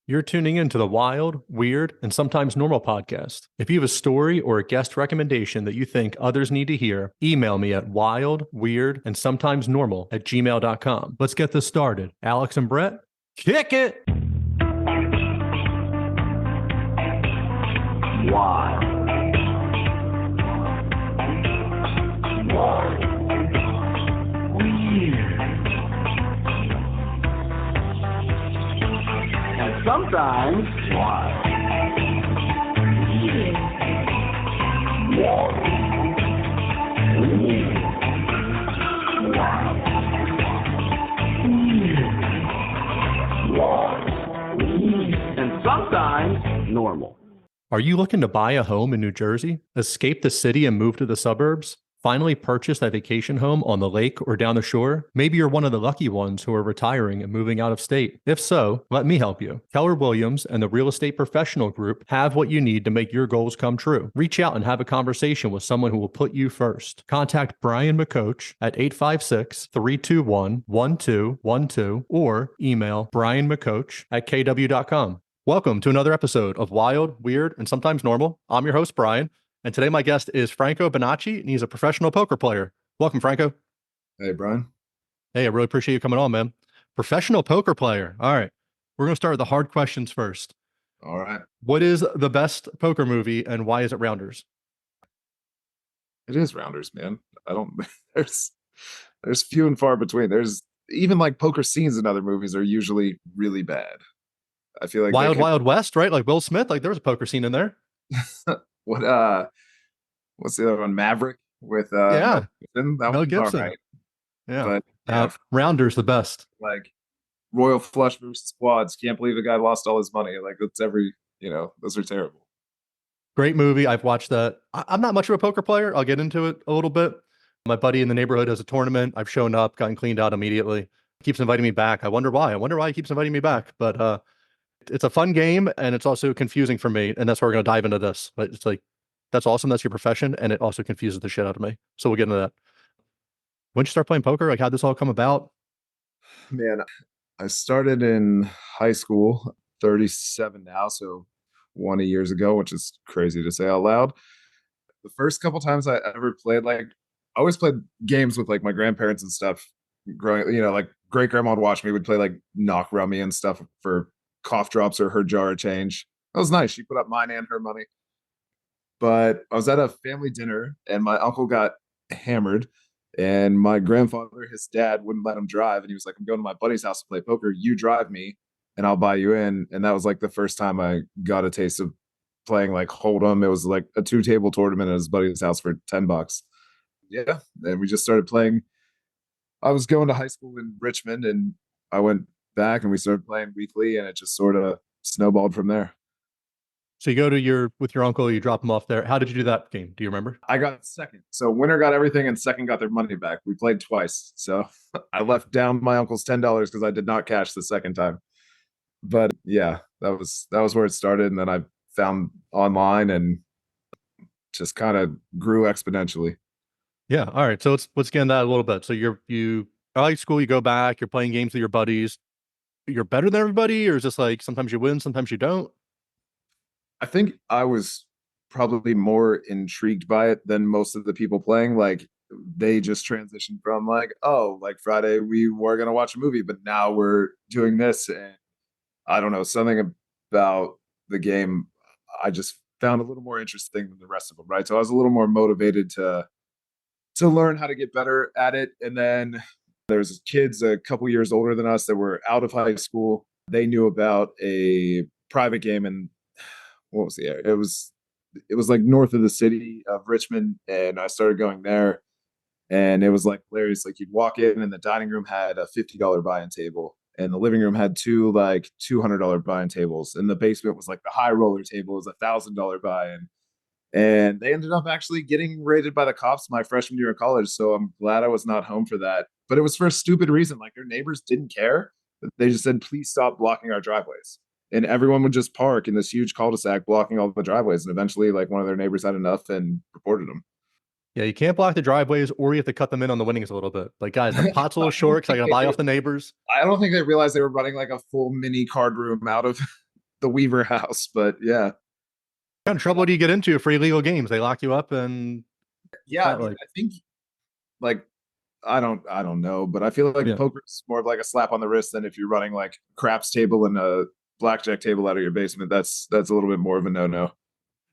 You're tuning into the Wild, Weird, and Sometimes Normal podcast. If you have a story or a guest recommendation that you think others need to hear, email me at wildweirdandsometimesnormal@gmail.com. Let's get this started. Alex and Brett, kick it! Wild. Wild. Weird. And sometimes wild. Weird. Wild. Weird. Wild. Weird. Wild. Weird. And sometimes normal. Are you looking to buy a home in New Jersey, escape the city and move to the suburbs? Finally purchase a vacation home on the lake or down the shore? Maybe you're one of the lucky ones who are retiring and moving out of state. If so, let me help you. Keller Williams and the Real Estate Professional Group have what you need to make your goals come true. Reach out and have a conversation with someone who will put you first. Contact Brian McCoach at 856-321-1212 or email brianmccoach@kw.com. Welcome to another episode of Wild, Weird, and Sometimes Normal. I'm your host, Brian, and today my guest is Franco Bonacci, and he's a professional poker player. Welcome, Franco. Hey, Brian. Hey, I really appreciate you coming on, man. Professional poker player. All right. We're going to start with the hard questions first. All right. What is the best poker movie, and why is it Rounders? It is Rounders, man. I don't, there's few and far between. There's even like poker scenes in other movies are usually really bad. I feel like Wild West, right? Like Will Smith, like there was a poker scene in there. What's the other one? Maverick with Yeah. Mel Gibson. Right. Yeah. But Rounders the best. like Royal Flush versus Squads. Can't believe the guy lost all his money. Like that's those are terrible. Great movie. I've watched that. I'm not much of a poker player. I'll get into it a little bit. My buddy in the neighborhood has a tournament. I've shown up, gotten cleaned out immediately. He keeps inviting me back. I wonder why. He keeps inviting me back. But it's a fun game, and it's also confusing for me, and that's why we're going to dive into this. But it's like, that's awesome. That's your profession, and it also confuses the shit out of me. So we'll get into that. When did you start playing poker? Like, how'd this all come about? Man, I started in high school, 37 now, so 20 years ago, which is crazy to say out loud. The first couple times I ever played, like, I always played games with like my grandparents and stuff. Growing, like great grandma would watch me. Would play like knock rummy and stuff for cough drops or her jar of change. That was nice. She put up mine and her money. But I was at a family dinner and my uncle got hammered, and my grandfather, his dad, wouldn't let him drive, and he was like, I'm going to my buddy's house to play poker. You drive me and I'll buy you in. And that was like the first time I got a taste of playing like Hold'em. It was like a 2-table tournament at his buddy's house for $10. Yeah. And we just started playing. I was going to high school in Richmond, and I went back and we started playing weekly, and it just sort of snowballed from there. So you go to with your uncle, you drop him off there. How did you do that game? Do you remember? I got second. So winner got everything and second got their money back. We played twice. So I left down my uncle's $10 because I did not cash the second time. But yeah, that was where it started. And then I found online and just kind of grew exponentially. Yeah. All right. So let's get into that a little bit. So you high school, you go back, you're playing games with your buddies. You're better than everybody, or is this like sometimes you win, sometimes you don't? I think I was probably more intrigued by it than most of the people playing. Like they just transitioned from like, oh, like Friday we were going to watch a movie, but now we're doing this. And I don't know, something about the game I just found a little more interesting than the rest of them. Right. So I was a little more motivated to learn how to get better at it. And then there's kids a couple years older than us that were out of high school. They knew about a private game, and what was the area? It was like north of the city of Richmond, and I started going there, and it was like hilarious. Like you'd walk in, and the dining room had a $50 buy-in table, and the living room had two like $200 buy-in tables, and the basement was like the high roller table was $1,000 buy-in. And they ended up actually getting raided by the cops my freshman year of college. So I'm glad I was not home for that. But it was for a stupid reason. Like their neighbors didn't care. They just said, please stop blocking our driveways. And everyone would just park in this huge cul-de-sac blocking all the driveways. And eventually, like one of their neighbors had enough and reported them. Yeah, you can't block the driveways, or you have to cut them in on the winnings a little bit. Like, guys, the pot's a little short because I got to buy off the neighbors. I don't think they realized they were running like a full mini card room out of the Weaver house, but yeah. What kind of trouble do you get into for illegal games? They lock you up, and it's Yeah, I not mean, like, I think like I don't know, but I feel like yeah, poker's more of like a slap on the wrist than if you're running like craps table and a blackjack table out of your basement. That's a little bit more of a no-no.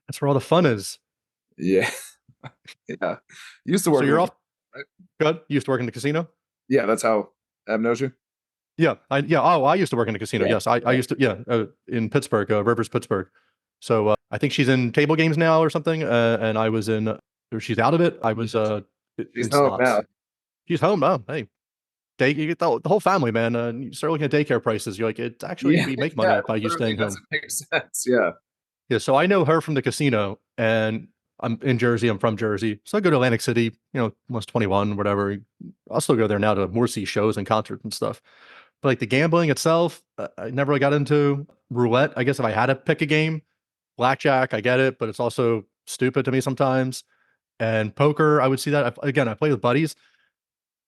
that's where all the fun is. Yeah. Yeah. Used to So work in you're a off. right? Good. You used to work in the casino. Yeah, that's how Ab knows you. Yeah, yeah. Oh, I used to work in a casino. Yeah. Yes, I used to. Yeah, in Pittsburgh, Rivers, Pittsburgh. So I think she's in table games now or something. And I was in. Or she's out of it. I was She's in home slots. now. She's home now. Hey, you get the whole family, man. You start looking at daycare prices. You're like, it's actually Yeah, we make yeah, money it by you literally staying home. doesn't make sense. Yeah. Yeah, so I know her from the casino, and I'm in Jersey. I'm from Jersey, so I go to Atlantic City. Almost 21, whatever. I'll still go there now to more see shows and concerts and stuff. But like the gambling itself, I never really got into roulette. I guess if I had to pick a game, blackjack, I get it, but it's also stupid to me sometimes. And poker, I would see that. Again, I play with buddies.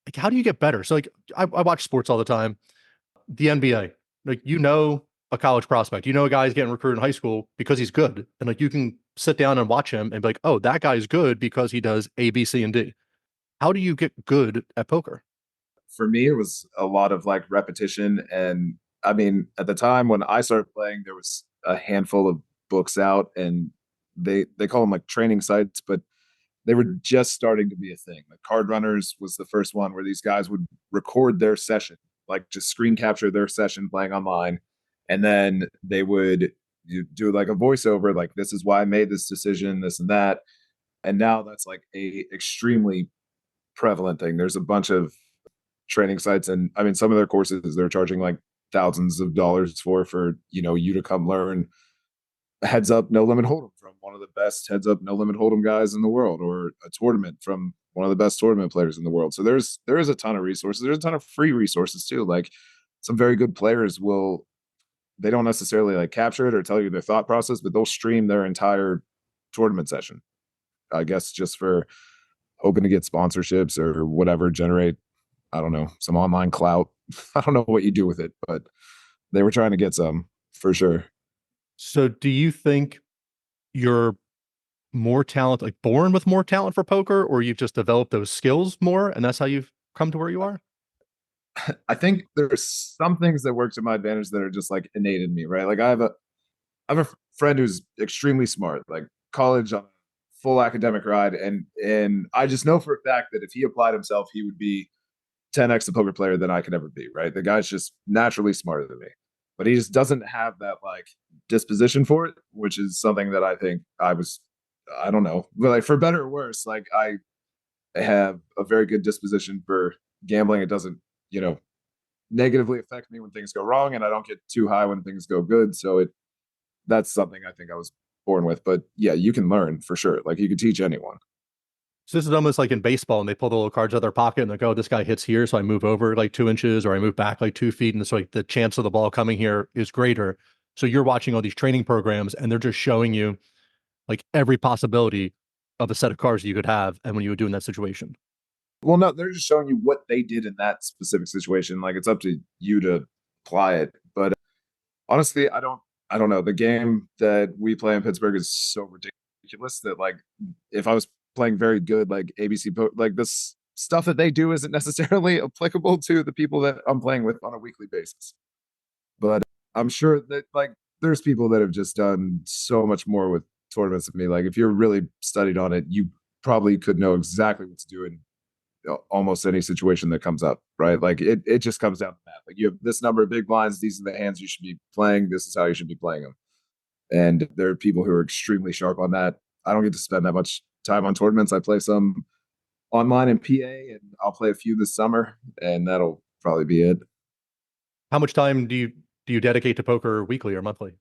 Like, how do you get better? So like, I watch sports all the time. The NBA, like a college prospect, a guy's getting recruited in high school because he's good, and like you can sit down and watch him and be like, oh, that guy's good because he does A, B, C, and D. How do you get good at poker? For me, it was a lot of like repetition. And I mean, at the time when I started playing, there was a handful of books out, and they call them like training sites, but they were just starting to be a thing. Like Card Runners was the first one where these guys would record their session, like just screen capture their session playing online, and then they would do like a voiceover, like this is why I made this decision, this and that. And now that's like a extremely prevalent thing. There's a bunch of training sites, and I mean, some of their courses they're charging like thousands of dollars for you to come learn heads up no limit hold'em from one of the best heads up no limit hold'em guys in the world, or a tournament from one of the best tournament players in the world. So there is a ton of resources. There's a ton of free resources too. Like some very good players will, they don't necessarily like capture it or tell you their thought process, but they'll stream their entire tournament session, I guess, just for hoping to get sponsorships or whatever, generate, I don't know, some online clout. I don't know what you do with it, but they were trying to get some for sure. So do you think you're more talent, like born with more talent for poker, or you've just developed those skills more, and that's how you've come to where you are? I think there's some things that work to my advantage that are just like innate in me, right? Like I have a friend who's extremely smart, like college on a full academic ride, and I just know for a fact that if he applied himself, he would be 10x the poker player than I could ever be, right? The guy's just naturally smarter than me, but he just doesn't have that like disposition for it, which is something that I think I don't know, but like for better or worse, like I have a very good disposition for gambling. It doesn't, you know, negatively affect me when things go wrong, and I don't get too high when things go good. So that's something I think I was born with. But yeah, you can learn for sure. Like you could teach anyone. So this is almost like in baseball, and they pull the little cards out of their pocket and they go, oh, this guy hits here, so I move over like 2 inches, or I move back like 2 feet, and so like the chance of the ball coming here is greater. So you're watching all these training programs, and they're just showing you like every possibility of a set of cards you could have, and when you would do in that situation. Well, no, they're just showing you what they did in that specific situation. Like it's up to you to apply it. But honestly, I don't know. The game that we play in Pittsburgh is so ridiculous that like if I was playing very good like ABC like this stuff that they do isn't necessarily applicable to the people that I'm playing with on a weekly basis. But I'm sure that like there's people that have just done so much more with tournaments than me. Like if you're really studied on it, you probably could know exactly what to do in almost any situation that comes up, right? Like it just comes down to that. Like you have this number of big blinds, these are the hands you should be playing, this is how you should be playing them. And there are people who are extremely sharp on that. I don't get to spend that much time on tournaments. I play some online in PA, and I'll play a few this summer, and that'll probably be it. How much time do you dedicate to poker weekly or monthly?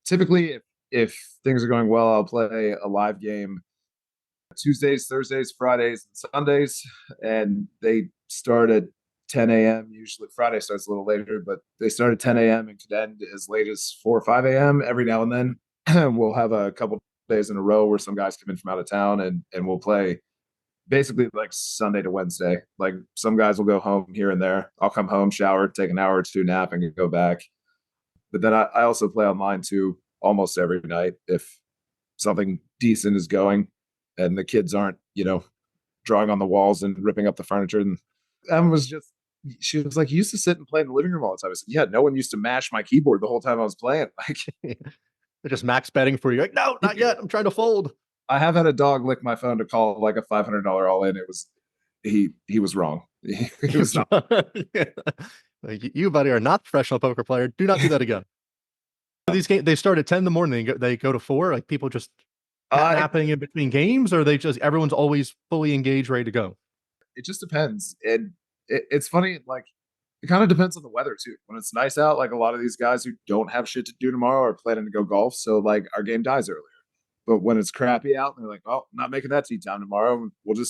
Typically, if things are going well, I'll play a live game Tuesdays, Thursdays, Fridays, and Sundays, and they start at 10 a.m. Usually Friday starts a little later, but they start at 10 a.m. and could end as late as 4 or 5 a.m. Every now and then. We'll have a couple days in a row where some guys come in from out of town, and we'll play basically like Sunday to Wednesday. Like some guys will go home here and there. I'll come home, shower, take an hour or two nap, and go back. But then I also play online too almost every night if something decent is going and the kids aren't, drawing on the walls and ripping up the furniture. And Em was just, she was like, you used to sit and play in the living room all the time. I said, yeah, no one used to mash my keyboard the whole time I was playing. Like, They're just max betting for you. Like, no, not yet. I'm trying to fold. I have had a dog lick my phone to call like a $500 all in. It was, he was wrong. He was not. Yeah. Like, you, buddy, are not a professional poker player. Do not do that again. These games, they start at 10 in the morning. They go to 4. Like, people just happening in between games, or they just, everyone's always fully engaged, ready to go? It just depends. And it's funny, like, it kind of depends on the weather too. When it's nice out, like a lot of these guys who don't have shit to do tomorrow are planning to go golf. So like our game dies earlier. But when it's crappy out, they're like, "Oh, not making that tee time tomorrow. We'll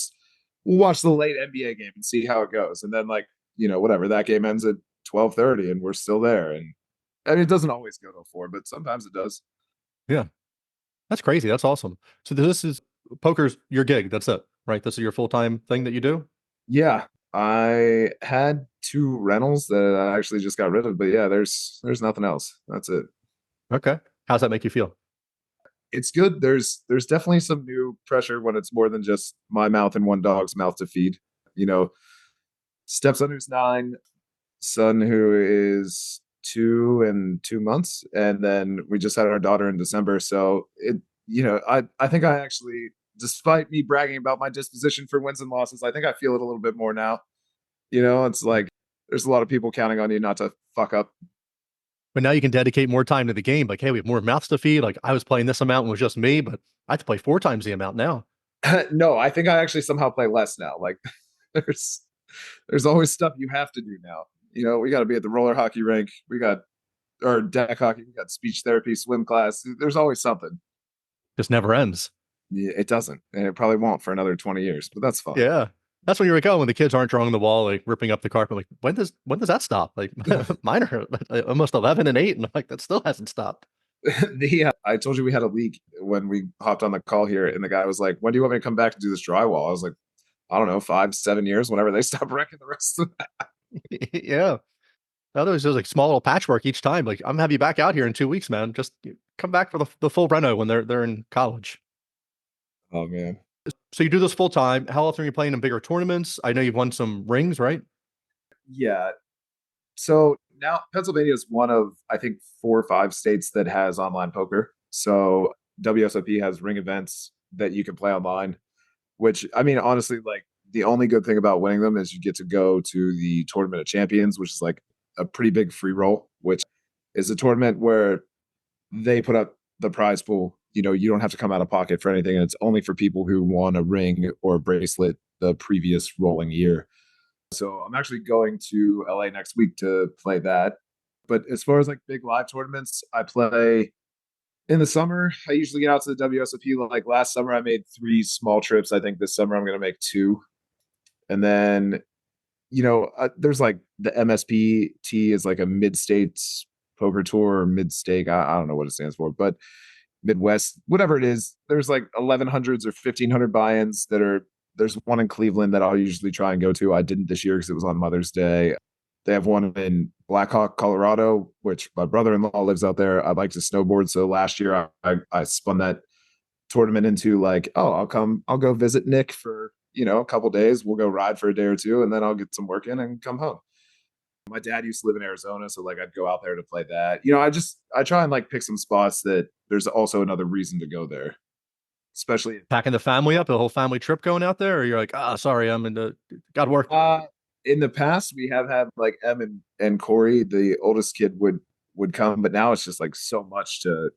watch the late NBA game and see how it goes." And then like, whatever, that game ends at 12:30 and we're still there. And I mean, it doesn't always go to 4, but sometimes it does. Yeah. That's crazy. That's awesome. So this is poker's your gig. That's it, right? This is your full-time thing that you do? Yeah. I had 2 rentals that I actually just got rid of, but yeah, there's nothing else. That's it. Okay. How's that make you feel? It's good. There's definitely some new pressure when it's more than just my mouth and one dog's mouth to feed. You know, stepson who's 9, son who is 2 and 2 months, and then we just had our daughter in December. So I think I actually, despite me bragging about my disposition for wins and losses, I think I feel it a little bit more now. It's like there's a lot of people counting on you not to fuck up. But now you can dedicate more time to the game. Like, hey, we have more mouths to feed. Like, I was playing this amount and it was just me, but I have to play 4 times the amount now. No, I think I actually somehow play less now. Like there's always stuff you have to do now. We got to be at the roller hockey rink. Or deck hockey. We got speech therapy, swim class. There's always something. Just never ends. Yeah, it doesn't, and it probably won't for another 20 years. But that's fine. Yeah, that's when you're like, oh, when the kids aren't drawing the wall, like ripping up the carpet. Like, when does that stop? Like, mine are almost 11 and 8, and I'm like, that still hasn't stopped. I told you we had a leak when we hopped on the call here, and the guy was like, "When do you want me to come back to do this drywall?" I was like, "I don't know, 5-7 years. Whenever they stop wrecking the rest of that." Yeah. Otherwise, there's like small little patchwork each time. Like, I'm gonna have you back out here in 2 weeks, man. Just come back for the full reno when they're in college. Oh man. So you do this full time. How often are you playing in bigger tournaments? I know you've won some rings, right? Yeah. So now Pennsylvania is one of, I think, 4 or 5 states that has online poker. So WSOP has ring events that you can play online, which, I mean, honestly, like the only good thing about winning them is you get to go to the Tournament of Champions, which is like a pretty big free roll, which is a tournament where they put up the prize pool. You don't have to come out of pocket for anything. And it's only for people who won a ring or a bracelet the previous rolling year. So I'm actually going to LA next week to play that. But as far as like big live tournaments, I play in the summer. I usually get out to the WSOP. Like last summer, I made 3 small trips. I think this summer I'm going to make 2. And then, there's like the MSPT is like a mid-states poker tour or mid-stake. I don't know what it stands for, but Midwest, whatever it is, there's like 1100s or 1500 buy-ins there's one in Cleveland that I'll usually try and go to. I didn't this year because it was on Mother's Day. They have one in Blackhawk, Colorado, which my brother-in-law lives out there. I like to snowboard. So last year I spun that tournament into like, oh, I'll go visit Nick for, a couple days. We'll go ride for a day or 2 and then I'll get some work in and come home. My dad used to live in Arizona, so like I'd go out there to play that. I try and like pick some spots that there's also another reason to go there. Especially packing the family up, the whole family trip going out there, or you're like, sorry, I'm got work. In the past, we have had like Em and Corey, the oldest kid, would come, but now it's just like so much to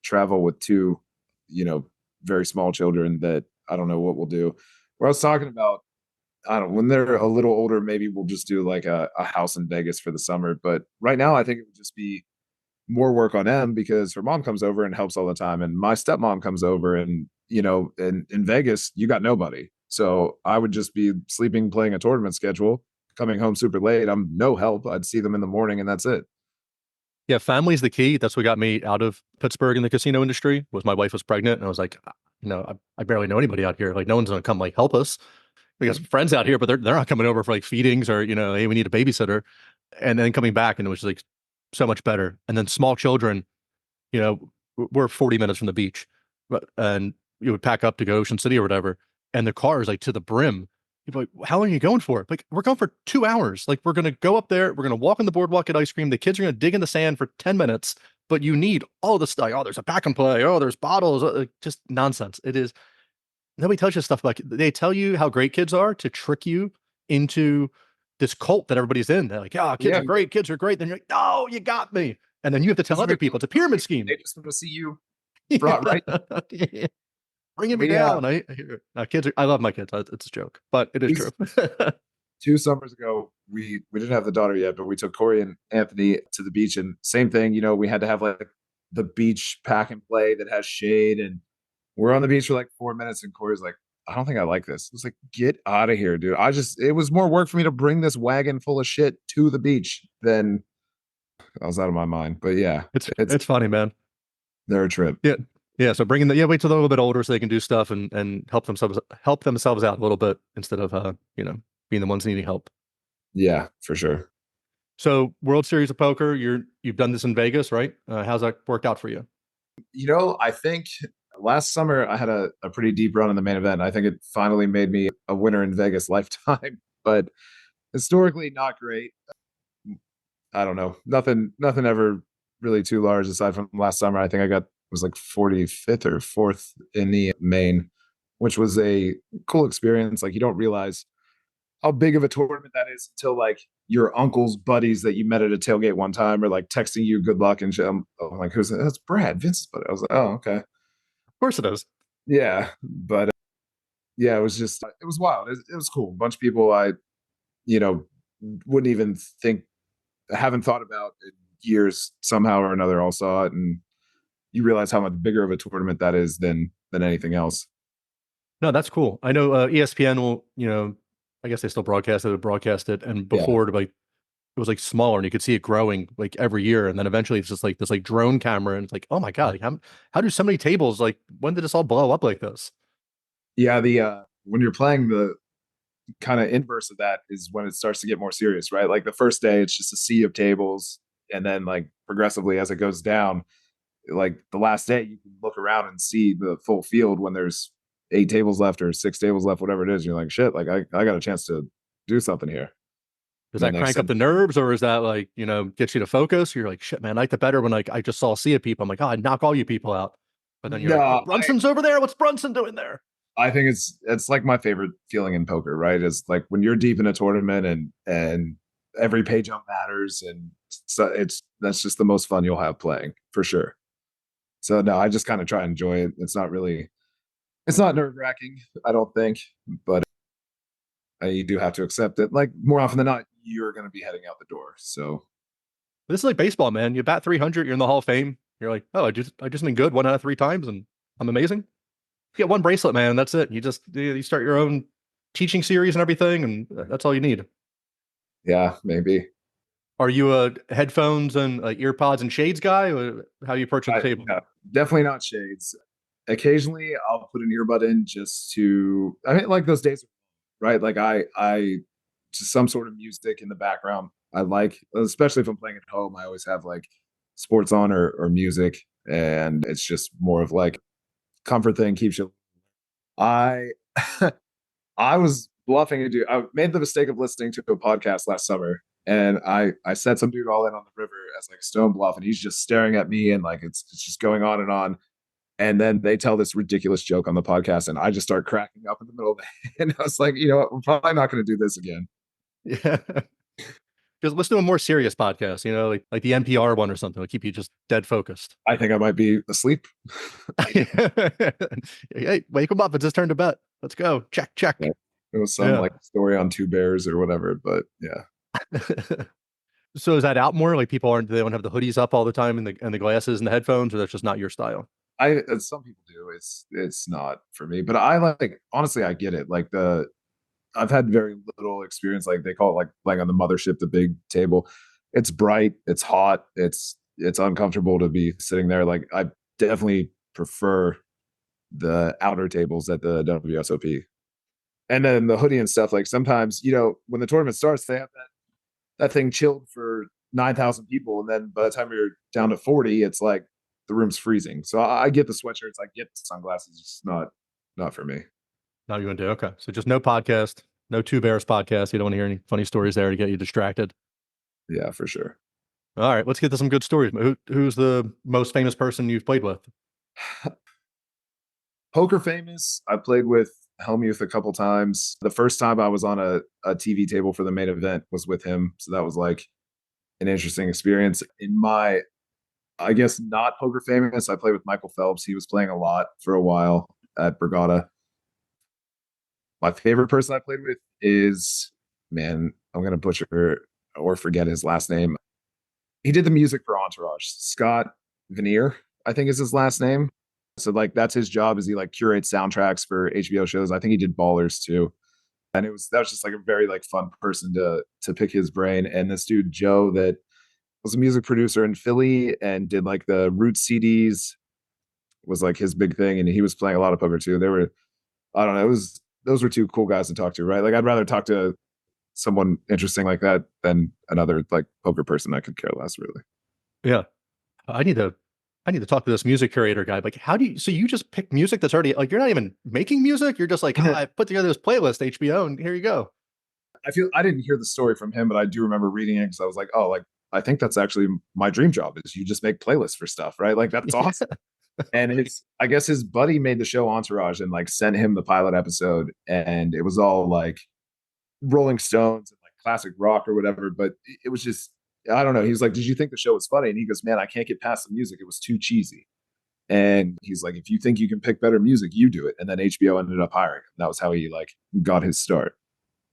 travel with 2, very small children that I don't know what we'll do. Where I was talking about, I don't know, when they're a little older, maybe we'll just do like a house in Vegas for the summer. But right now, I think it would just be more work on Em because her mom comes over and helps all the time. And my stepmom comes over and, in Vegas, you got nobody. So I would just be sleeping, playing a tournament schedule, coming home super late. I'm no help. I'd see them in the morning and that's it. Yeah, family's the key. That's what got me out of Pittsburgh in the casino industry. Was my wife was pregnant, and I was like, I barely know anybody out here. Like, no one's gonna come like help us. We got some friends out here, but they're not coming over for like feedings or hey, we need a babysitter. And then coming back, and it was like so much better. And then small children, you know, we're 40 minutes from the beach, and you would pack up to go Ocean City or whatever, and the car is like to the brim. You're like, how long are you going for? Like, we're going for 2 hours. Like, we're gonna go up there, we're gonna walk on the boardwalk, get ice cream. The kids are gonna dig in the sand for 10 minutes, but you need all the stuff. Oh, there's a pack and play. Oh, there's bottles. Just nonsense. It is. Nobody tells you stuff like they tell you how great kids are to trick you into this cult that everybody's in. They're like, oh, kids Yeah. are great. Kids are great. Then you're like, no, you got me. And then you have to tell other people it's a pyramid scheme. They just want to see you brought right. Bringing me down. I hear it. Kids are, I love my kids. It's a joke, but it is true. 2 summers ago, we didn't have the daughter yet, but we took Corey and Anthony to the beach, and same thing. You know, we had to have like the beach pack and play that has shade, and we're on the beach for like 4 minutes, and Corey's like, I don't think I like this. I was like, get out of here, dude. It was more work for me to bring this wagon full of shit to the beach than I was out of my mind. But yeah, it's funny, man. They're a trip. Yeah. Yeah. So bringing wait till they're a little bit older so they can do stuff and help themselves out a little bit instead of, being the ones needing help. Yeah, for sure. So World Series of Poker, you've done this in Vegas, right? How's that worked out for you? You know, I think last summer I had a pretty deep run in the main event. And I think it finally made me a winner in Vegas lifetime, but historically not great. I don't know. Nothing ever really too large aside from last summer. I think was like 45th or 4th in the main, which was a cool experience. Like, you don't realize how big of a tournament that is until like your uncle's buddies that you met at a tailgate one time are like texting you good luck and shit. I'm like, who's that? That's Brad, Vince's buddy. I was like, oh, okay. Of course it is. Yeah. But yeah, it was wild. It was cool. A bunch of people I, wouldn't even haven't thought about in years somehow or another all saw it, and you realize how much bigger of a tournament that is than anything else. No, that's cool. I know ESPN will, I guess they still broadcast it, and before it was like smaller and you could see it growing like every year, and then eventually it's just like this like drone camera, and it's like, oh my god, like, how do so many tables, like, when did this all blow up like this? Yeah, the when you're playing, the kind of inverse of that is when it starts to get more serious, right? Like the first day it's just a sea of tables, and then like progressively as it goes down, like the last day you can look around and see the full field when there's 8 tables left or 6 tables left, whatever it is. You're like, shit, like I got a chance to do something here. Does that crank up the nerves, or is that like, get you to focus? You're like, shit, man, I like the better when like I just saw a sea of people. I'm like, oh, I'd knock all you people out. But then you're like, oh, Brunson's over there. What's Brunson doing there? I think it's like my favorite feeling in poker, right? Is like when you're deep in a tournament and every pay jump matters, and so that's just the most fun you'll have playing, for sure. So no, I just kind of try and enjoy it. It's not nerve-wracking, I don't think, but you do have to accept it. Like, more often than not, you're going to be heading out the door. So this is like baseball, man. You bat 300, you're in the Hall of Fame. You're like, oh, I just been good 1 out of 3 times, and I'm amazing. You get 1 bracelet, man, and that's it. You start your own teaching series and everything, and that's all you need. Yeah, maybe. Are you a headphones and earpods and shades guy? Or how do you approach the table? No, definitely not shades. Occasionally I'll put an earbud in just to, I mean, like those days, right? Like I just some sort of music in the background. I like, especially if I'm playing at home, I always have like sports on or music, and it's just more of like comfort thing, keeps you. I I was bluffing a dude. I made the mistake of listening to a podcast last summer, and I set some dude all in on the river as like a stone bluff, and he's just staring at me, and like it's just going on and on. And then they tell this ridiculous joke on the podcast, and I just start cracking up in the middle of it. And I was like, you know what? We're probably not going to do this again. Yeah. Just listen to a more serious podcast, like the NPR one or something. It'll keep you just dead focused. I think I might be asleep. Hey, wake him up. It's his turn to bet. Let's go. Check. Yeah. It was some like story on 2 bears or whatever, but yeah. So is that out more? Like they don't have the hoodies up all the time and the glasses and the headphones, or that's just not your style? Some people do. It's not for me, but I like, honestly, I get it. Like I've had very little experience. Like they call it like playing on the mothership, the big table. It's bright, it's hot, it's uncomfortable to be sitting there. Like I definitely prefer the outer tables at the WSOP. And then the hoodie and stuff, like sometimes, when the tournament starts, they have that thing chilled for, 9,000 people, and then by the time you're down to 40, it's like the room's freezing. So I get the sweatshirts, I get the sunglasses, it's just not for me. Now you want to do okay. So just no podcast, no Two Bears podcast. You don't want to hear any funny stories there to get you distracted. Yeah, for sure. All right, let's get to some good stories. Who's the most famous person you've played with? Poker famous. I played with Helmuth a couple times. The first time I was on a TV table for the main event was with him. So that was like an interesting experience. In my, I guess, not poker famous, I played with Michael Phelps. He was playing a lot for a while at Brigada. My favorite person I played with is, man, I'm going to butcher or forget his last name. He did the music for Entourage. Scott Veneer, I think is his last name. So like that's his job, is he like curates soundtracks for HBO shows. I think he did Ballers too. And that was just like a very like fun person to pick his brain. And this dude Joe that was a music producer in Philly and did like the Roots CDs was like his big thing, and he was playing a lot of poker too. They were, I don't know, those were two cool guys to talk to, right? Like I'd rather talk to someone interesting like that than another like poker person. I could care less, really. Yeah, I need to talk to this music curator guy. Like, how do you? So you just pick music that's already like you're not even making music. You're just like, I put together this playlist HBO, and here you go. I didn't hear the story from him, but I do remember reading it because I was like, oh, like I think that's actually my dream job, is you just make playlists for stuff, right? Like that's awesome. And I guess his buddy made the show Entourage and like sent him the pilot episode, and it was all like Rolling Stones and like classic rock or whatever. But it was just, I don't know. He was like, "Did you think the show was funny?" And he goes, "Man, I can't get past the music. It was too cheesy." And he's like, "If you think you can pick better music, you do it." And then HBO ended up hiring him. That was how he like got his start.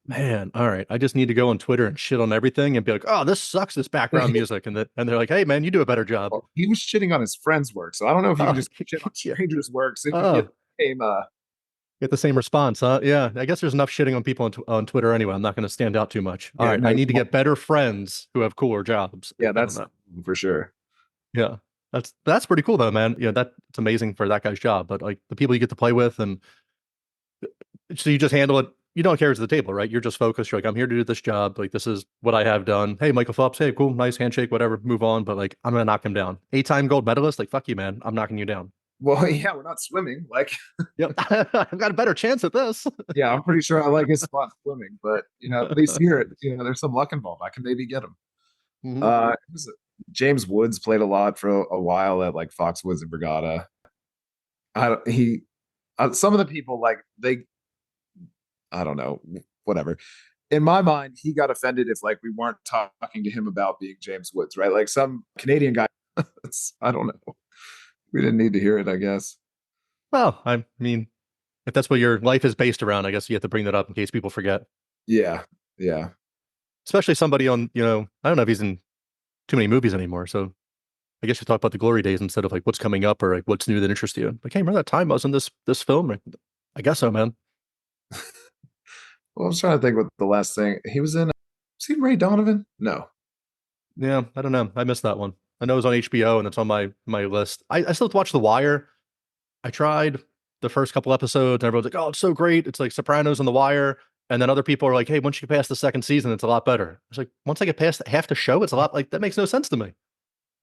Man, all right. I just need to go on Twitter and shit on everything and be like, "Oh, this sucks, this background music," and they're like, "Hey, man, you do a better job." Well, he was shitting on his friend's work, so I don't know if you can just shit on yeah. strangers' works if Oh, you get the same response, huh? Yeah, I guess there's enough shitting on people on Twitter anyway. I'm not going to stand out too much. All right, no, I need to get better friends who have cooler jobs. yeah, that's for sure. Yeah, that's pretty cool though, man. Yeah, that's amazing for that guy's job. But like the people you get to play with, and so you just handle it. You don't carry it to the table, right? You're just focused. You're like, I'm here to do this job. Like, this is what I have done. Hey, Michael Phelps. Hey, cool, nice handshake, whatever. Move on. But like, I'm gonna knock him down. 8-time gold medalist. Like, fuck you, man. I'm knocking you down. Well, yeah, we're not swimming. Like, Yep, I've got a better chance at this. yeah, I'm pretty sure I like his spot swimming, but at least here, there's some luck involved. I can maybe get him. Mhm. James Woods played a lot for a while at like Foxwoods and Brigada. Some of the people like I don't know, whatever. In my mind, he got offended if like we weren't talking to him about being James Woods, right? Like some Canadian guy. I don't know. We didn't need to hear it, I guess. Well, I mean, if that's what your life is based around, I guess you have to bring that up in case people forget. Yeah, yeah. Especially somebody on, I don't know if he's in too many movies anymore. So I guess you talk about the glory days instead of like what's coming up or like what's new that interests you. Like, hey, remember that time I was in this film? Like, I guess so, man. Well, I was trying to think what the last thing he was in. Was he Ray Donovan? No. Yeah, I don't know. I missed that one. I know it was on HBO and it's on my list. I still have to watch The Wire. I tried the first couple episodes and everyone's like, oh, it's so great. It's like Sopranos and The Wire. And then other people are like, hey, once you get past the second season, it's a lot better. It's like, once I get past half the show, it's a lot like that makes no sense to me.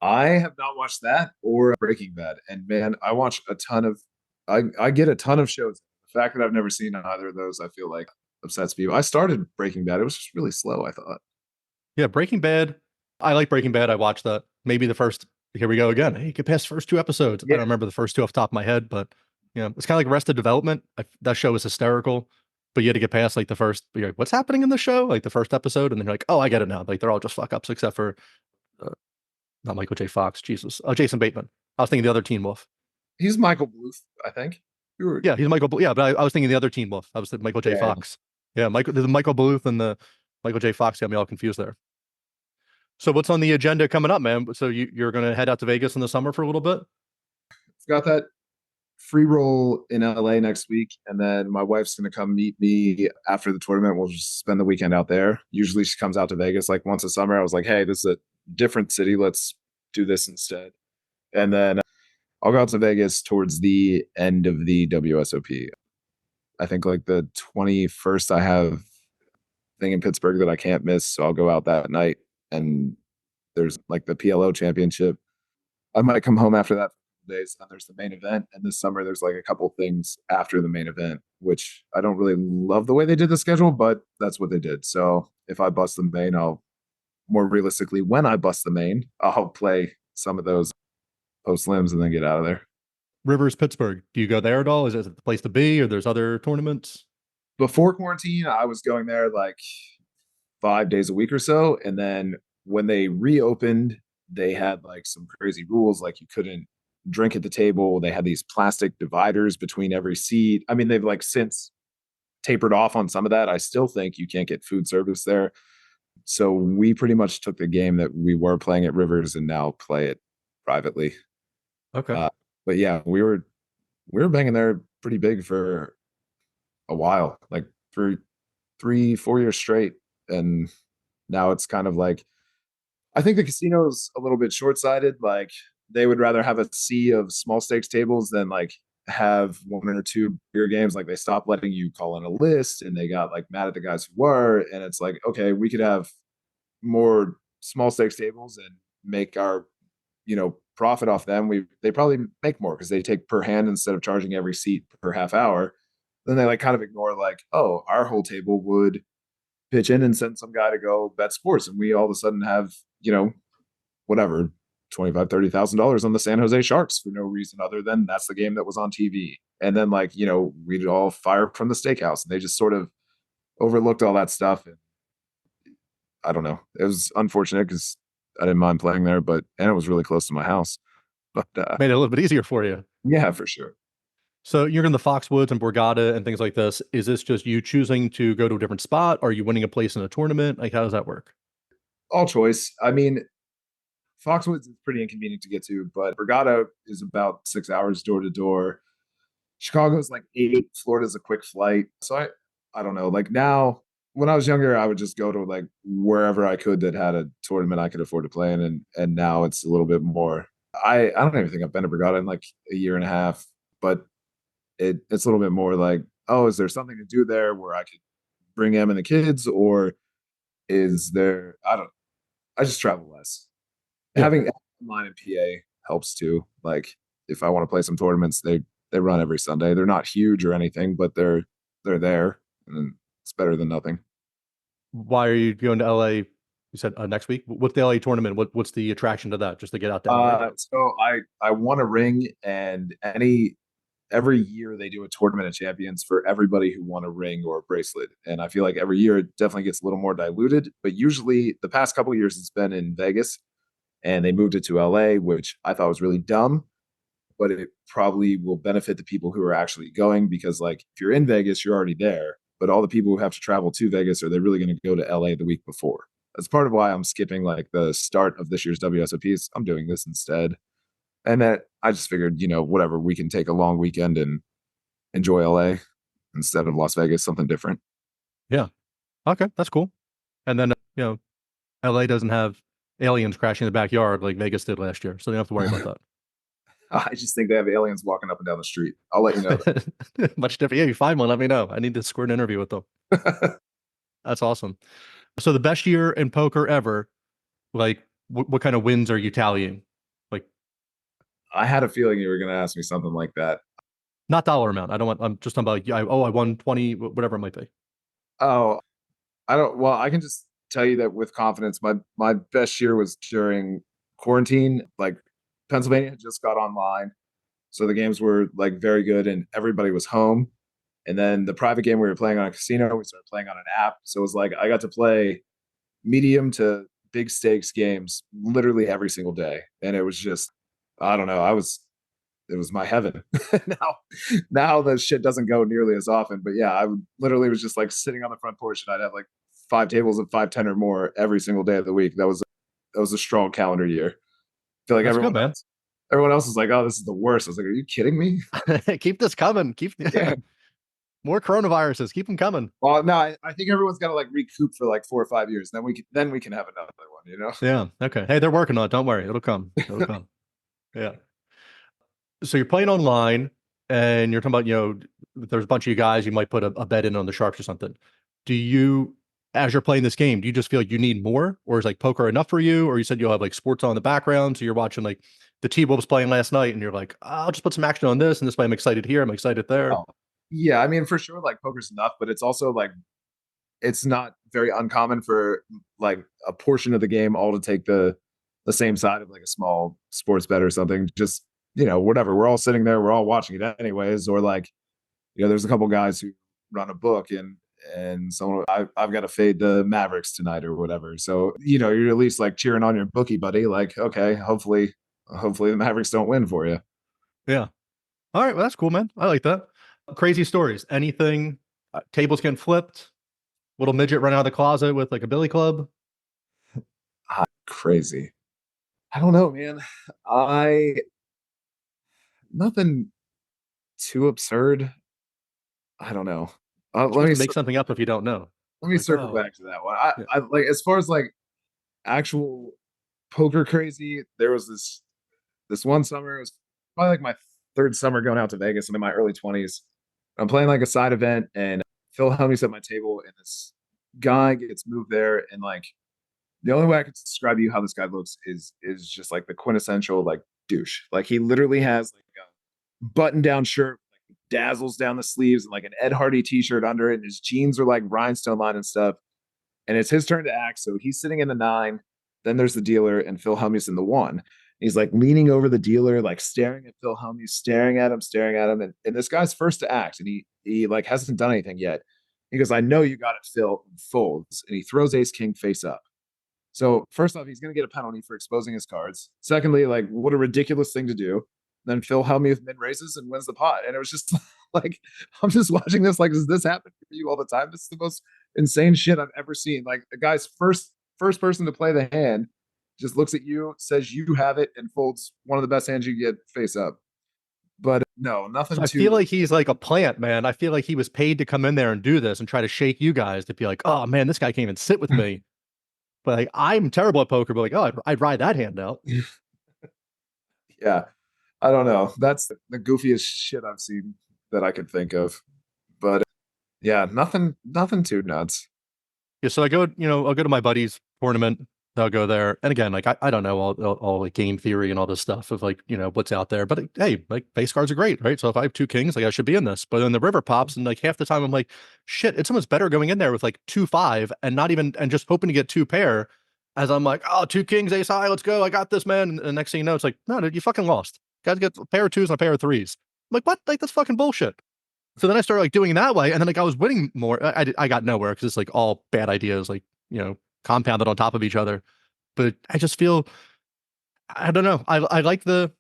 I have not watched that or Breaking Bad. And man, I watch a ton of I get a ton of shows. The fact that I've never seen either of those, I feel like upsets people. I started Breaking Bad. It was just really slow, I thought. Yeah, Breaking Bad. I like Breaking Bad. I watched that. Maybe the first, here we go again. Hey, you get past the first 2 episodes. Yeah. I don't remember the first two off the top of my head, but it's kind of like Arrested Development. That show is hysterical, but you had to get past like the first, you're like, what's happening in the show? Like the first episode. And then you're like, oh, I get it now. Like they're all just fuck ups except for not Michael J. Fox. Jesus. Oh, Jason Bateman. I was thinking the other Teen Wolf. He's Michael Bluth, I think. Yeah, he's Michael. Yeah, but I was thinking the other Teen Wolf. I was thinking Michael J. Fox. Yeah, the Michael Bluth and the Michael J. Fox got me all confused there. So what's on the agenda coming up, man? So you're going to head out to Vegas in the summer for a little bit? I've got that free roll in LA next week, and then my wife's going to come meet me after the tournament. We'll just spend the weekend out there. Usually she comes out to Vegas like once a summer. I was like, hey, this is a different city. Let's do this instead. And then I'll go out to Vegas towards the end of the WSOP. I think like the 21st, I have a thing in Pittsburgh that I can't miss. So I'll go out that night. And There's like the PLO championship. I might come home after that for days. Then there's the main event. And this summer, there's like a couple things after the main event, which I don't really love the way they did the schedule, but that's what they did. So if I bust the main, I'll more realistically, when I bust the main, I'll play some of those post limbs and then get out of there. Rivers, Pittsburgh. Do you go there at all? Is it the place to be, or there's other tournaments? Before quarantine, I was going there like 5 days a week or so. And then when they reopened, they had like some crazy rules, like you couldn't drink at the table. They had these plastic dividers between every seat. I mean, they've like since tapered off on some of that. I still think you can't get food service there. So we pretty much took the game that we were playing at Rivers and now play it privately. Okay. But yeah, we were banging there pretty big for a while, like for 3-4 years straight. And now it's kind of like, I think the casino's a little bit short-sighted. Like they would rather have a sea of small stakes tables than like have one or two bigger games. Like they stopped letting you call in a list and they got like mad at the guys who were. And it's like, okay, we could have more small stakes tables and make our, profit off them. They probably make more because they take per hand instead of charging every seat per half hour. Then they like kind of ignore like, oh, our whole table would pitch in and send some guy to go bet sports. And we all of a sudden have, whatever, $25,000-$30,000 on the San Jose Sharks for no reason other than that's the game that was on TV. And then like, we'd all fire from the steakhouse and they just sort of overlooked all that stuff. And I don't know. It was unfortunate because I didn't mind playing there, and it was really close to my house. But Made it a little bit easier for you. yeah, for sure. So you're in the Foxwoods and Borgata and things like this. Is this just you choosing to go to a different spot? Are you winning a place in a tournament? Like, how does that work? All choice. I mean, Foxwoods is pretty inconvenient to get to, but Borgata is about 6 hours door to door. Chicago's like 8. Florida's a quick flight. So I don't know. Like now, when I was younger, I would just go to like wherever I could that had a tournament I could afford to play in, and now it's a little bit more. I don't even think I've been to Borgata in like a year and a half, but it's a little bit more like, oh, is there something to do there where I could bring Em and the kids, or is there? I just travel less. Yeah. Having online in PA helps too. Like if I want to play some tournaments, they run every Sunday. They're not huge or anything, but they're there, and it's better than nothing. Why are you going to LA? You said next week. What's the LA tournament? What's the attraction to that? Just to get out there? So I won a ring, and every year they do a tournament of champions for everybody who won a ring or a bracelet. And I feel like every year it definitely gets a little more diluted, but usually the past couple of years it's been in Vegas and they moved it to LA, which I thought was really dumb, but it probably will benefit the people who are actually going because like if you're in Vegas, you're already there, but all the people who have to travel to Vegas, are they really going to go to LA the week before? That's part of why I'm skipping like the start of this year's WSOPs. I'm doing this instead. And that I just figured, whatever, we can take a long weekend and enjoy LA instead of Las Vegas, something different. Yeah. Okay. That's cool. And then, LA doesn't have aliens crashing in the backyard like Vegas did last year. So you don't have to worry about that. I just think they have aliens walking up and down the street. I'll let you know. Much different. Yeah, you find one, let me know. I need to square an interview with them. That's awesome. So the best year in poker ever, like what kind of wins are you tallying? Like, I had a feeling you were going to ask me something like that. Not dollar amount. I'm just talking about, I won 20, whatever it might be. Oh, I can just tell you that with confidence, my best year was during quarantine. Like Pennsylvania had just got online. So the games were like very good and everybody was home. And then the private game we were playing on a casino, we started playing on an app. So it was like I got to play medium to big stakes games literally every single day. And it was just, I don't know, it was my heaven. now the shit doesn't go nearly as often. But yeah, literally was just like sitting on the front porch and I'd have like 5 tables of 5-10 or more every single day of the week. That was a strong calendar year. I feel like everyone else is like, oh, this is the worst. I was like, are you kidding me? Keep this coming. Yeah. More coronaviruses. Keep them coming. Well, no, I think everyone's got to like recoup for like 4 or 5 years. Then we can have another one, Yeah. Okay. Hey, they're working on it. Don't worry. It'll come. Yeah. So you're playing online and you're talking about, there's a bunch of you guys, you might put a bet in on the sharps or something. Do you as you're playing this game, do you just feel like you need more, or is like poker enough for you? Or you said you'll have like sports on in the background, so you're watching like the T-Wolves playing last night, and you're like, I'll just put some action on this, and this way I'm excited here, I'm excited there. Oh, yeah, I mean, for sure, like poker's enough, but it's also like it's not very uncommon for like a portion of the game all to take the same side of like a small sports bet or something. Just whatever. We're all sitting there, we're all watching it anyways, or like there's a couple guys who run a book and someone I've got to fade the Mavericks tonight or whatever. So you're at least like cheering on your bookie buddy. Like, okay, hopefully the Mavericks don't win for you. Yeah. All right. Well, that's cool, man. I like that. Crazy stories. Anything? Tables getting flipped. Little midget run out of the closet with like a billy club. Crazy. I don't know, man. I Nothing too absurd. I don't know. Let me make something up if you don't know. Let me circle back to that one. Yeah. I like as far as like actual poker crazy. There was this one summer. It was probably like my third summer going out to Vegas. I'm in my early 20s. I'm playing like a side event, and Phil Hellmuth's at my table, and this guy gets moved there, and like the only way I could describe to you how this guy looks is just like the quintessential like douche. Like he literally has like a button down shirt, like dazzles down the sleeves, and like an Ed Hardy t-shirt under it, and his jeans are like rhinestone line and stuff. And it's his turn to act. So he's sitting in the 9. Then there's the dealer and Phil Hellmuth's in the 1. He's like leaning over the dealer, like staring at Phil Hellmuth, staring at him. And this guy's first to act, and he like hasn't done anything yet. He goes, I know you got it, Phil, and folds. And he throws ace king face up. So first off, he's going to get a penalty for exposing his cards. Secondly, like what a ridiculous thing to do. Then Phil Hellmuth mid raises and wins the pot. And it was just like, I'm just watching this. Like, does this happen for you all the time? This is the most insane shit I've ever seen. Like the guy's first person to play the hand just looks at you, says you have it, and folds one of the best hands you get face up. But no, nothing. So I feel like he's like a plant, man. I feel like he was paid to come in there and do this and try to shake you guys to be like, oh man, this guy can't even sit with me. But like, I'm terrible at poker, but like, oh, I'd ride that hand out. Yeah. I don't know. That's the goofiest shit I've seen that I could think of. But yeah, nothing too nuts. Yeah, so I'll go to my buddy's tournament. I'll go there. And again, like I don't know all like game theory and all this stuff of like, what's out there. But hey, like base cards are great, right? So if I have 2 kings, like I should be in this. But then the river pops, and like half the time I'm like, shit, it's almost better going in there with like 2-5 and not even and just hoping to get 2 pair, as I'm like, oh, 2 kings, ace high, let's go. I got this, man. And the next thing you know, it's like, no, dude, you fucking lost. Guys get a pair of 2s and a pair of 3s. I'm like, what? Like that's fucking bullshit. So then I started like doing it that way, and then like I was winning more. I got nowhere because it's like all bad ideas, like compounded on top of each other. But I just feel, I don't know. I like I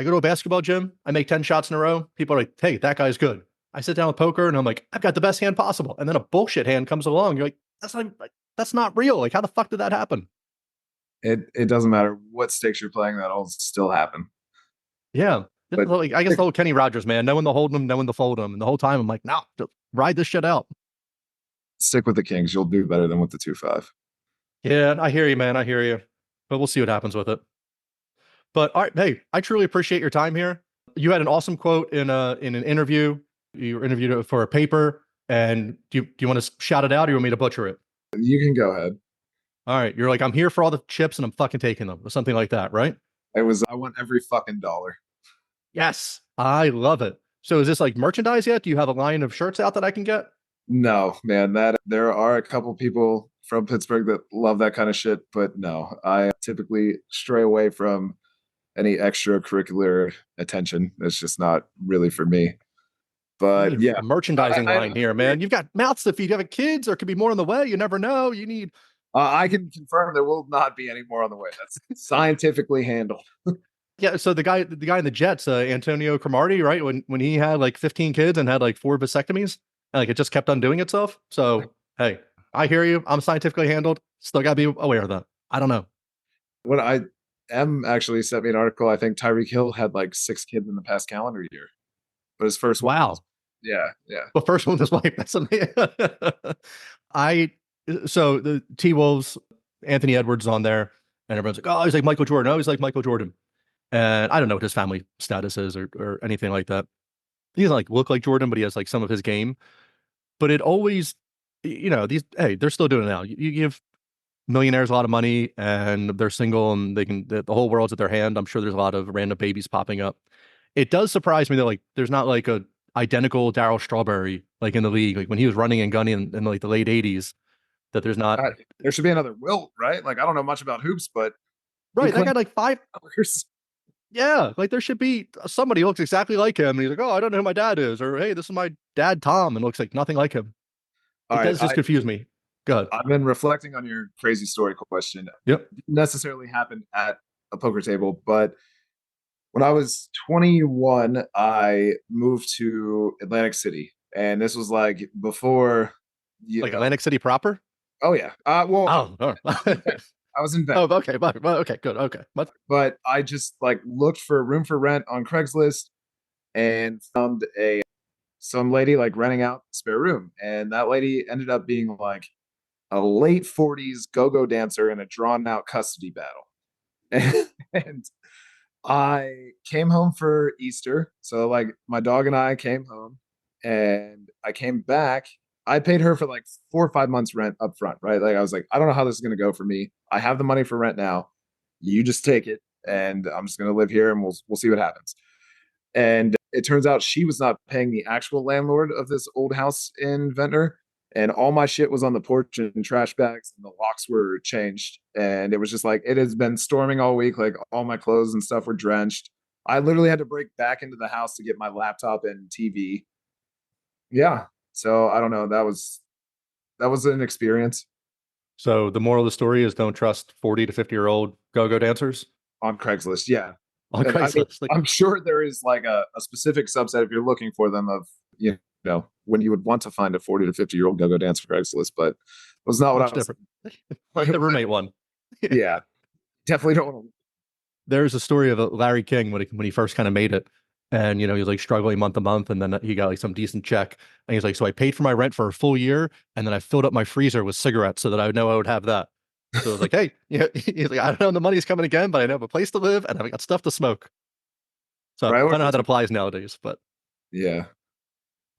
go to a basketball gym, I make 10 shots in a row. People are like, hey, that guy's good. I sit down with poker and I'm like, I've got the best hand possible. And then a bullshit hand comes along. You're like, that's not real. Like, how the fuck did that happen? It doesn't matter what stakes you're playing, that'll still happen. Yeah. But like, I guess the old Kenny Rogers, man, knowing the hold them, knowing the fold them. And the whole time I'm like, no, ride this shit out. Stick with the kings. You'll do better than with the 2-5. Yeah, I hear you, man. I hear you. But we'll see what happens with it. But all right, hey, I truly appreciate your time here. You had an awesome quote in an interview. You were interviewed for a paper. And do you want to shout it out, or you want me to butcher it? You can go ahead. All right. You're like, I'm here for all the chips and I'm fucking taking them, or something like that, right? I want every fucking dollar. Yes. I love it. So is this like merchandise yet? Do you have a line of shirts out that I can get? No, man, there are a couple people from Pittsburgh that love that kind of shit, but no, I typically stray away from any extracurricular attention. It's just not really for me. But yeah, a merchandising line here, man. You've got mouths to feed. You have kids. There could be more on the way. You never know. You need. I can confirm there will not be any more on the way. That's scientifically handled. Yeah. So the guy in the Jets, Antonio Cromartie, right? When he had like 15 kids and had like 4 vasectomies, and like it just kept on doing itself. So hey, I hear you. I'm scientifically handled. Still gotta be aware of that. I don't know. What I am actually sent me an article. I think Tyreek Hill had like 6 kids in the past calendar year, but his first one. Wow. Yeah. The first one with his wife. That's amazing. So the T-Wolves, Anthony Edwards on there, and everyone's like, oh, he's like Michael Jordan. Oh, he's like Michael Jordan. And I don't know what his family status is or anything like that. He doesn't like look like Jordan, but he has like some of his game. But it always you know, they're still doing it now. You give millionaires a lot of money and they're single and the whole world's at their hand. I'm sure there's a lot of random babies popping up. It does surprise me that like there's not like a identical Darryl Strawberry like in the league, like when he was running and gunning in like the late 80s, that there's not. There should be another Wilt, right? Like, I don't know much about hoops, but Right, that guy like five. $5. Yeah, like there should be somebody who looks exactly like him. And he's like, oh, I don't know who my dad is. Or, hey, this is my dad, Tom, and looks like nothing like him. It does just confuse me. Go ahead. I've been reflecting on your crazy story question. Yep. It didn't necessarily happened at a poker table, but when I was 21, I moved to Atlantic City. And this was like before like Atlantic City proper? Oh yeah. Well, oh. I was in bed. Oh, okay. Okay, good. Okay. But I just like looked for a room for rent on Craigslist and found some lady like renting out a spare room. And that lady ended up being like a late 40s go-go dancer in a drawn out custody battle. And I came home for Easter. So like my dog and I came home and I came back. I paid her for like 4 or 5 months rent up front, right? Like I was like, I don't know how this is going to go for me. I have the money for rent now. You just take it and I'm just going to live here and we'll see what happens. And it turns out she was not paying the actual landlord of this old house in Ventnor. And all my shit was on the porch in trash bags and the locks were changed. And it was just like, it has been storming all week. Like all my clothes and stuff were drenched. I literally had to break back into the house to get my laptop and TV. Yeah. So I don't know. That was an experience. So the moral of the story is don't trust 40 to 50-year-old go-go dancers on Craigslist. Yeah. On Craigslist. I'm sure there is like a specific subset if you're looking for them of, you know, when you would want to find a 40 to 50-year-old go-go dancer Craigslist, but it was not what I was different. Like the roommate one. Yeah. Definitely don't want to. There's a story of Larry King when he first kind of made it. And, you know, he was like struggling month to month. And then he got like some decent check. And he's like, so I paid for my rent for a full year. And then I filled up my freezer with cigarettes so that I would know I would have that. So I was like, hey, yeah, he's like, I don't know when the money's coming again, but I know I have a place to live and I've got stuff to smoke. So I don't know how that applies nowadays, but. Yeah.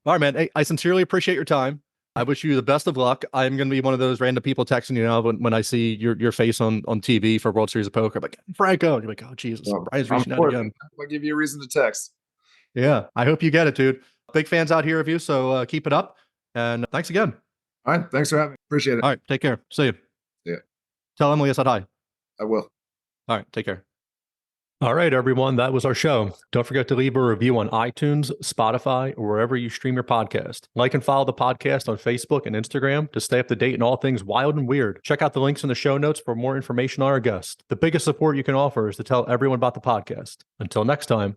All right, man. Hey, I sincerely appreciate your time. I wish you the best of luck. I'm going to be one of those random people texting you now when I see your face on TV for World Series of Poker. I'm like, Franco. And you're like, oh, Jesus. Brian's reaching out again. I'll give you a reason to text. Yeah. I hope you get it, dude. Big fans out here of you. So keep it up. And thanks again. All right. Thanks for having me. Appreciate it. All right. Take care. See you. Yeah. Tell Emily I said hi. I will. All right. Take care. All right, everyone. That was our show. Don't forget to leave a review on iTunes, Spotify, or wherever you stream your podcast. Like and follow the podcast on Facebook and Instagram to stay up to date in all things wild and weird. Check out the links in the show notes for more information on our guest. The biggest support you can offer is to tell everyone about the podcast. Until next time.